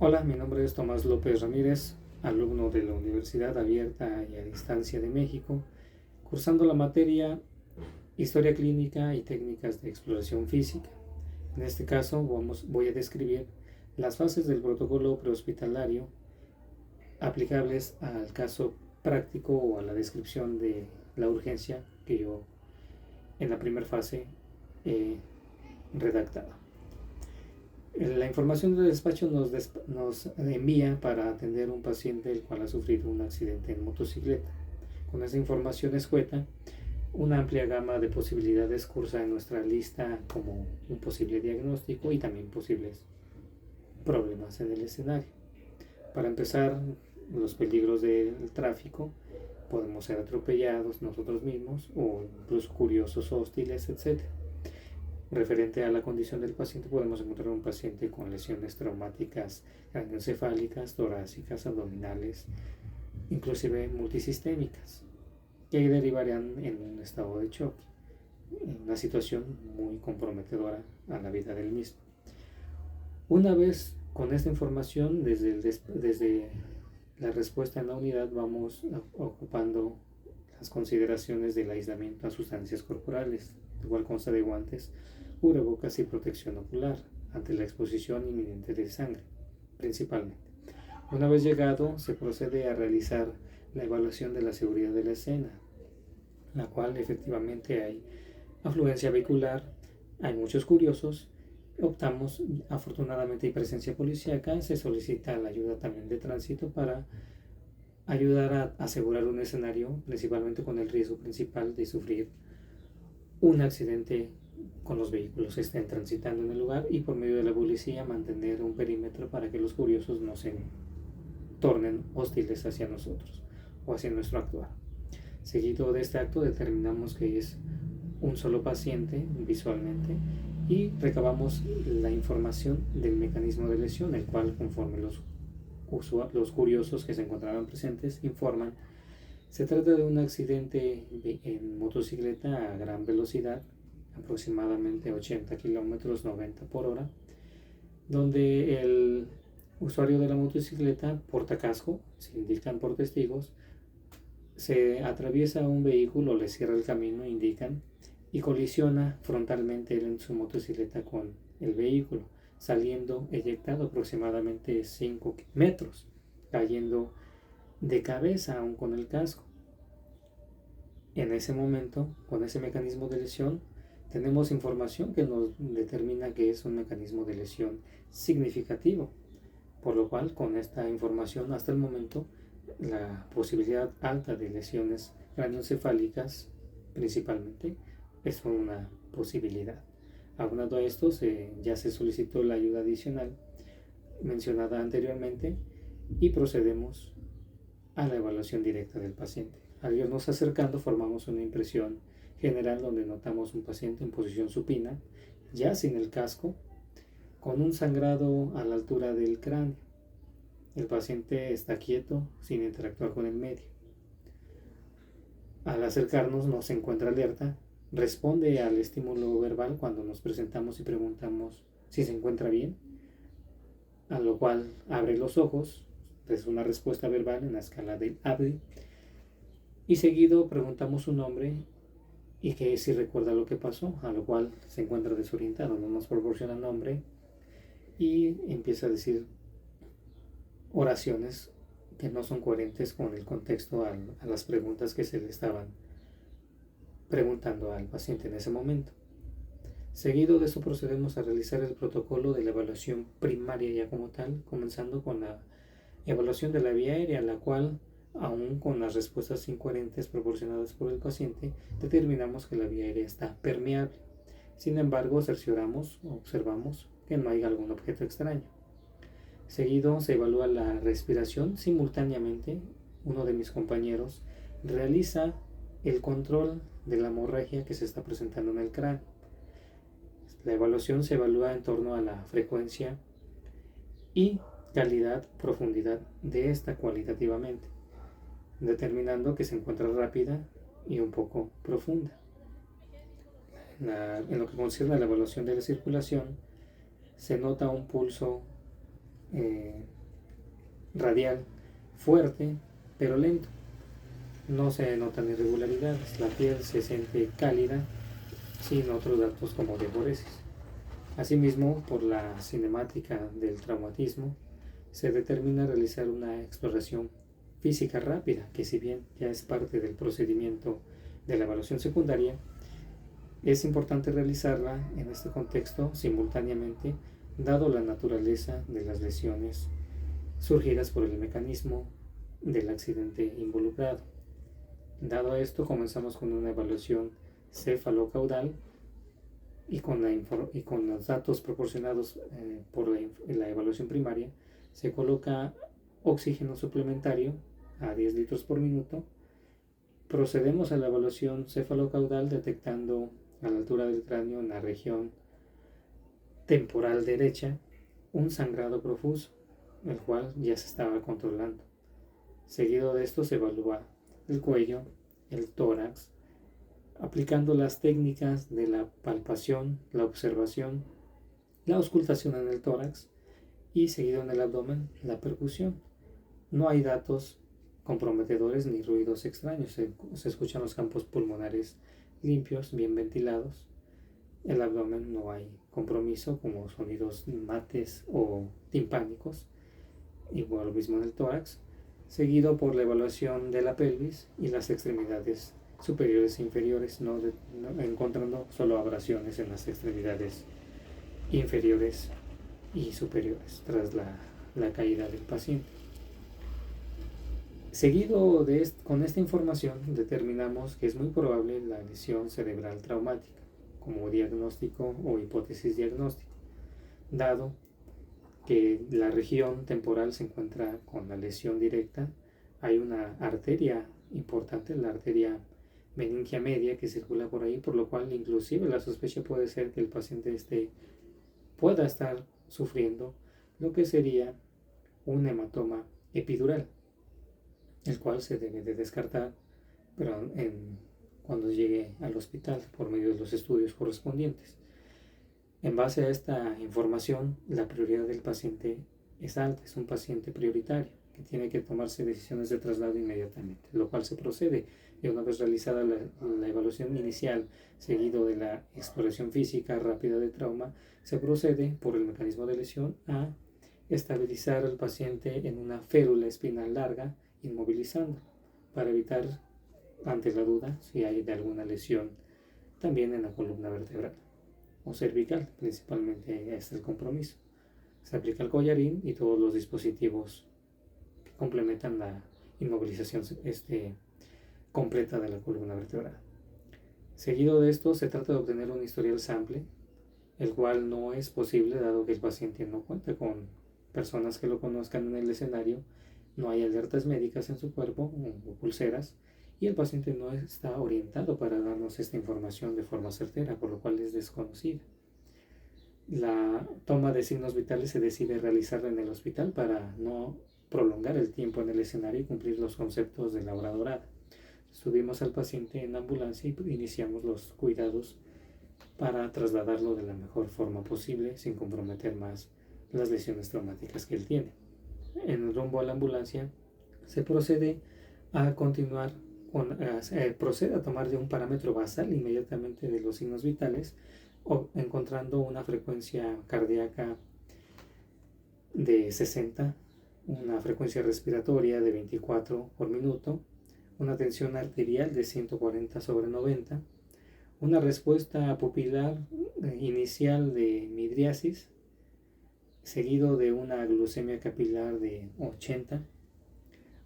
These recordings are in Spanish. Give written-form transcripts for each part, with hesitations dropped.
Hola, mi nombre es Tomás López Ramírez, alumno de la Universidad Abierta y a Distancia de México, cursando la materia Historia Clínica y Técnicas de Exploración Física. En este caso voy a describir las fases del protocolo prehospitalario aplicables al caso práctico o a la descripción de la urgencia que yo en la primera fase he redactado. La información del despacho nos envía para atender a un paciente el cual ha sufrido un accidente en motocicleta. Con esa información escueta, una amplia gama de posibilidades cursa en nuestra lista como un posible diagnóstico y también posibles problemas en el escenario. Para empezar, los peligros del tráfico, podemos ser atropellados nosotros mismos o incluso curiosos hostiles, etc. Referente a la condición del paciente, podemos encontrar un paciente con lesiones traumáticas craneoencefálicas, torácicas, abdominales, inclusive multisistémicas, que derivarían en un estado de choque, en una situación muy comprometedora a la vida del mismo. Una vez con esta información, desde la respuesta en la unidad, vamos ocupando las consideraciones del aislamiento a sustancias corporales, el cual consta de guantes, cubrebocas y protección ocular ante la exposición inminente de sangre, principalmente. Una vez llegado, se procede a realizar la evaluación de la seguridad de la escena, la cual efectivamente hay afluencia vehicular, hay muchos curiosos. Optamos, afortunadamente hay presencia policíaca, se solicita la ayuda también de tránsito para ayudar a asegurar un escenario, principalmente con el riesgo principal de sufrir un accidente con los vehículos que estén transitando en el lugar, y por medio de la policía mantener un perímetro para que los curiosos no se tornen hostiles hacia nosotros o hacia nuestro actuar. Seguido de este acto, determinamos que es un solo paciente visualmente y recabamos la información del mecanismo de lesión, el cual, conforme los curiosos que se encontraban presentes informan, se trata de un accidente en motocicleta a gran velocidad, aproximadamente 80 kilómetros 90 por hora, donde el usuario de la motocicleta porta casco, se indican por testigos, se atraviesa un vehículo, le cierra el camino, indican, y colisiona frontalmente en su motocicleta con el vehículo, saliendo eyectado aproximadamente 5 metros, cayendo de cabeza aún con el casco. En ese momento, con ese mecanismo de lesión, tenemos información que nos determina que es un mecanismo de lesión significativo, por lo cual con esta información hasta el momento la posibilidad alta de lesiones craneoencefálicas principalmente es una posibilidad. Aunado a esto, ya se solicitó la ayuda adicional mencionada anteriormente y procedemos a la evaluación directa del paciente. Al irnos acercando, formamos una impresión general donde notamos un paciente en posición supina, ya sin el casco, con un sangrado a la altura del cráneo. El paciente está quieto, sin interactuar con el medio. Al acercarnos, no se encuentra alerta, responde al estímulo verbal cuando nos presentamos y preguntamos si se encuentra bien, a lo cual abre los ojos. Es una respuesta verbal en la escala del ABDI, y seguido preguntamos su nombre y que si recuerda lo que pasó, a lo cual se encuentra desorientado, no nos proporciona nombre y empieza a decir oraciones que no son coherentes con el contexto a las preguntas que se le estaban preguntando al paciente en ese momento. Seguido de eso procedemos a realizar el protocolo de la evaluación primaria ya como tal, comenzando con la evaluación de la vía aérea, la cual, aún con las respuestas incoherentes proporcionadas por el paciente, determinamos que la vía aérea está permeable. Sin embargo, observamos que no hay algún objeto extraño. Seguido se evalúa la respiración. Simultáneamente, uno de mis compañeros realiza el control de la hemorragia que se está presentando en el cráneo. La evaluación se evalúa en torno a la frecuencia y calidad, profundidad de esta cualitativamente, determinando que se encuentra rápida y un poco profunda. En lo que concierne a la evaluación de la circulación, se nota un pulso radial, fuerte, pero lento. No se notan irregularidades, la piel se siente cálida, sin otros datos como diaforesis. Asimismo, por la cinemática del traumatismo, se determina realizar una exploración física rápida, que si bien ya es parte del procedimiento de la evaluación secundaria, es importante realizarla en este contexto simultáneamente, dado la naturaleza de las lesiones surgidas por el mecanismo del accidente involucrado. Dado esto, comenzamos con una evaluación cefalocaudal y con los datos proporcionados por la evaluación primaria, se coloca oxígeno suplementario a 10 litros por minuto. Procedemos a la evaluación cefalocaudal detectando a la altura del cráneo, en la región temporal derecha, un sangrado profuso, el cual ya se estaba controlando. Seguido de esto se evalúa el cuello, el tórax, aplicando las técnicas de la palpación, la observación, la auscultación en el tórax y seguido en el abdomen, la percusión. No hay datos comprometedores ni ruidos extraños, se escuchan los campos pulmonares limpios, bien ventilados. El abdomen no hay compromiso como sonidos mates o timpánicos, igual lo mismo en el tórax, seguido por la evaluación de la pelvis y las extremidades superiores e inferiores, no encontrando solo abrasiones en las extremidades inferiores y superiores tras la caída del paciente. Seguido con esta información determinamos que es muy probable la lesión cerebral traumática como diagnóstico o hipótesis diagnóstico, dado que la región temporal se encuentra con la lesión directa. Hay una arteria importante, la arteria meningia media, que circula por ahí, por lo cual inclusive la sospecha puede ser que el paciente pueda estar sufriendo lo que sería un hematoma epidural, el cual se debe de descartar, pero cuando llegue al hospital por medio de los estudios correspondientes. En base a esta información, la prioridad del paciente es alta, es un paciente prioritario que tiene que tomarse decisiones de traslado inmediatamente, lo cual se procede y una vez realizada la evaluación inicial, seguido de la exploración física rápida de trauma, se procede por el mecanismo de lesión a estabilizar al paciente en una férula espinal larga, inmovilizando, para evitar, ante la duda, si hay de alguna lesión también en la columna vertebral o cervical, principalmente es el compromiso. Se aplica el collarín y todos los dispositivos que complementan la inmovilización completa de la columna vertebral. Seguido de esto, se trata de obtener un historial sample, el cual no es posible dado que el paciente no cuenta con personas que lo conozcan en el escenario, no hay alertas médicas en su cuerpo o pulseras, y el paciente no está orientado para darnos esta información de forma certera, por lo cual es desconocida. La toma de signos vitales se decide realizarla en el hospital para no prolongar el tiempo en el escenario y cumplir los conceptos de la hora dorada. Subimos al paciente en ambulancia y iniciamos los cuidados para trasladarlo de la mejor forma posible sin comprometer más las lesiones traumáticas que él tiene. En el rumbo a la ambulancia se procede a continuar procede a tomar ya un parámetro basal inmediatamente de los signos vitales, encontrando una frecuencia cardíaca de 60, una frecuencia respiratoria de 24 por minuto, una tensión arterial de 140/90, una respuesta pupilar inicial de midriasis, seguido de una glucemia capilar de 80,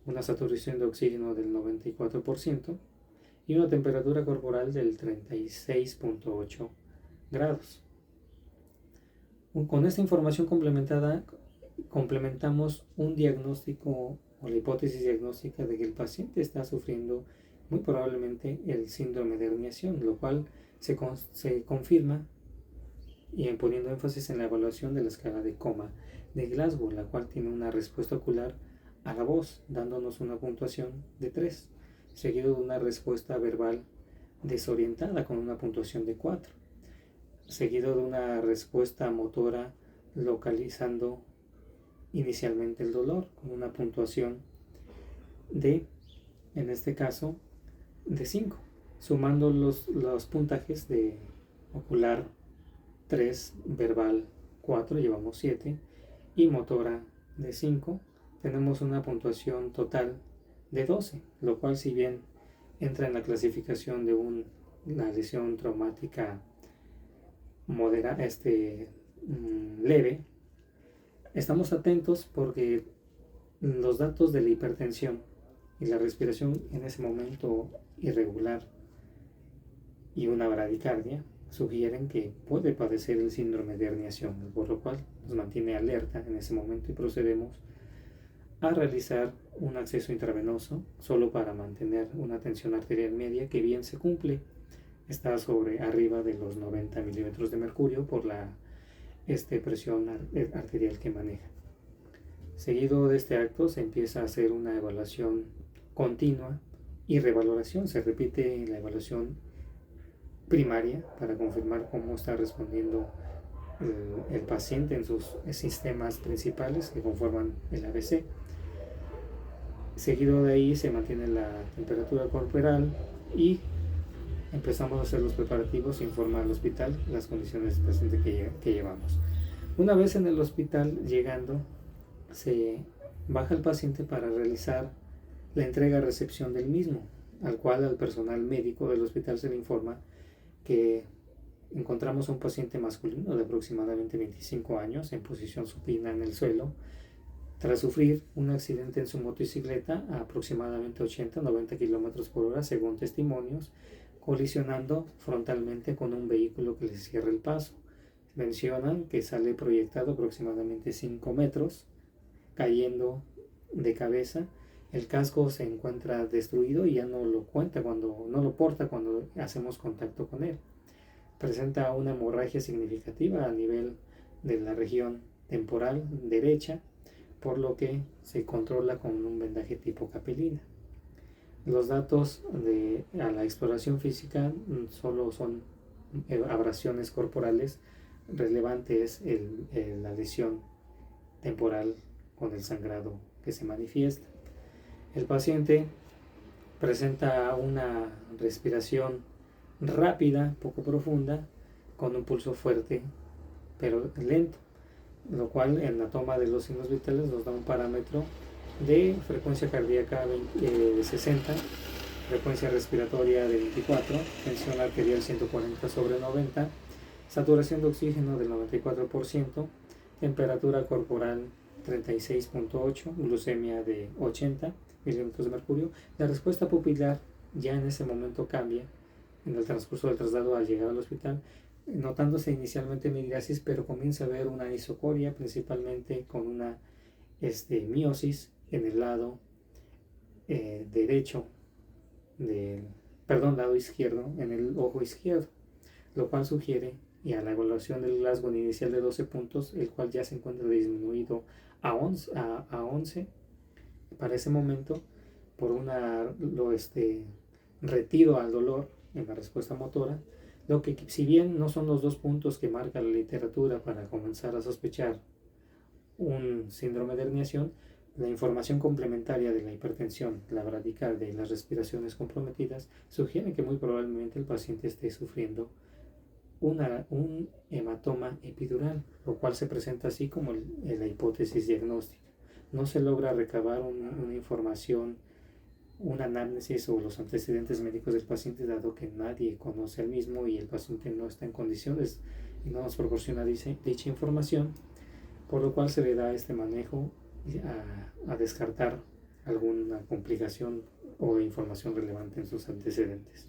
una saturación de oxígeno del 94% y una temperatura corporal del 36.8 grados. Con esta información complementada, complementamos un diagnóstico o la hipótesis diagnóstica de que el paciente está sufriendo muy probablemente el síndrome de herniación, lo cual se confirma y poniendo énfasis en la evaluación de la escala de coma de Glasgow, la cual tiene una respuesta ocular a la voz, dándonos una puntuación de 3, seguido de una respuesta verbal desorientada con una puntuación de 4, seguido de una respuesta motora localizando inicialmente el dolor con una puntuación en este caso, de 5, sumando los puntajes de ocular 3, verbal 4, llevamos 7, y motora de 5, tenemos una puntuación total de 12, lo cual, si bien entra en la clasificación de una lesión traumática leve, estamos atentos porque los datos de la hipertensión y la respiración en ese momento irregular y una bradicardia sugieren que puede padecer el síndrome de herniación, por lo cual nos mantiene alerta en ese momento y procedemos a realizar un acceso intravenoso solo para mantener una tensión arterial media que bien se cumple, está arriba de los 90 milímetros de mercurio por la presión arterial que maneja. Seguido de este acto se empieza a hacer una evaluación continua y revaloración. Se repite la evaluación primaria para confirmar cómo está respondiendo el paciente en sus sistemas principales que conforman el ABC. Seguido de ahí se mantiene la temperatura corporal y empezamos a hacer los preparativos e informar al hospital las condiciones del paciente que llevamos. Una vez en el hospital llegando, se baja el paciente para realizar la entrega-recepción del mismo, al cual al personal médico del hospital se le informa que encontramos a un paciente masculino de aproximadamente 25 años en posición supina en el suelo, tras sufrir un accidente en su motocicleta a aproximadamente 80-90 km por hora, según testimonios, colisionando frontalmente con un vehículo que le cierra el paso. Mencionan que sale proyectado aproximadamente 5 metros, cayendo de cabeza. El casco se encuentra destruido y ya no lo porta cuando hacemos contacto con él. Presenta una hemorragia significativa a nivel de la región temporal derecha, por lo que se controla con un vendaje tipo capelina. Los datos a la exploración física solo son abrasiones corporales. Relevante es la lesión temporal con el sangrado que se manifiesta. El paciente presenta una respiración rápida, poco profunda, con un pulso fuerte pero lento, lo cual en la toma de los signos vitales nos da un parámetro de frecuencia cardíaca 60, frecuencia respiratoria de 24, tensión arterial 140/90, saturación de oxígeno del 94%, temperatura corporal 36.8, glucemia de 80 milímetros de mercurio. La respuesta pupilar ya en ese momento cambia en el transcurso del traslado al llegar al hospital, notándose inicialmente migrasis, pero comienza a haber una anisocoria, principalmente con una miosis en el lado lado izquierdo, en el ojo izquierdo, lo cual sugiere, y a la evaluación del Glasgow inicial de 12 puntos, el cual ya se encuentra disminuido a 11 para ese momento, por retiro al dolor en la respuesta motora, lo que, si bien no son los 2 puntos que marca la literatura para comenzar a sospechar un síndrome de herniación, la información complementaria de la hipertensión, la bradicardia y las respiraciones comprometidas sugiere que muy probablemente el paciente esté sufriendo un hematoma epidural, lo cual se presenta así como la hipótesis diagnóstica. No se logra recabar una información, una anamnesis o los antecedentes médicos del paciente, dado que nadie conoce al mismo y el paciente no está en condiciones y no nos proporciona dicha información, por lo cual se le da este manejo a descartar alguna complicación o información relevante en sus antecedentes.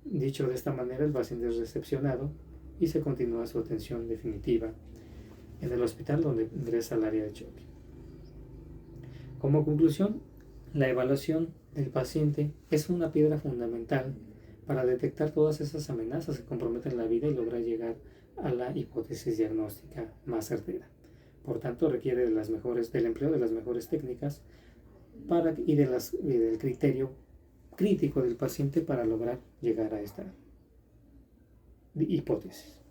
Dicho de esta manera, el paciente es recepcionado y se continúa su atención definitiva en el hospital, donde ingresa al área de choque. Como conclusión, la evaluación del paciente es una piedra fundamental para detectar todas esas amenazas que comprometen la vida y lograr llegar a la hipótesis diagnóstica más certera. Por tanto, requiere del empleo de las mejores técnicas y del criterio crítico del paciente para lograr llegar a esta hipótesis.